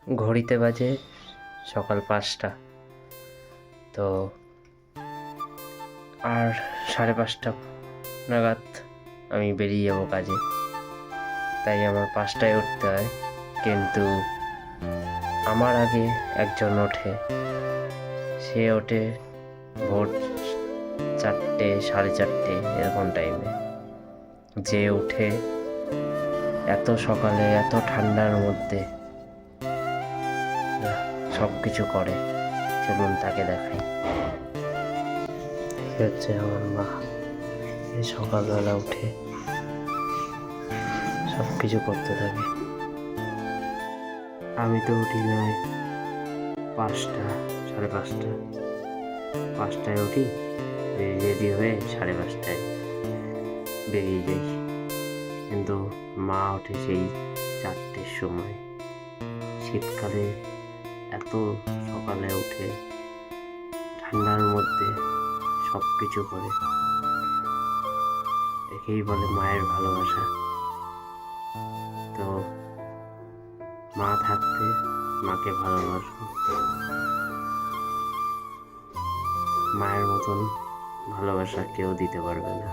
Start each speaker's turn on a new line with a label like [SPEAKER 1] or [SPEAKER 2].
[SPEAKER 1] ঘড়িতে বাজে সকাল 5টা। তো আর 5:30 নাগাদ আমি বেরিয়ে যাব কাজে, তাই আমার 5টায় উঠতে হয়। কিন্তু আমার আগে একজন ওঠে, সে ওঠে ভোর 4টে 4:30 এরকম টাইমে। যে উঠে এত সকালে এত ঠান্ডার মধ্যে সব কিছু করে, চলুন তাকে দেখাই। এই হচ্ছে আমার মা, এই সকালবেলা উঠে সব কিছু করতে থাকে। আমি তো উঠি নয় 5টা 5:30, 5টায় উঠি, রেডি হয়ে 5:30টায় বেরিয়ে যাই। কিন্তু মা ওঠে সেই 4টের সময়। শীতকালে এত সকালে উঠে ঠান্ডার মধ্যে সব কিছু করে, একেই বলে মায়ের ভালোবাসা। তো মা থাকতে মাকে ভালোবাসবো, মায়ের মতন ভালোবাসা কেউ দিতে পারবে না।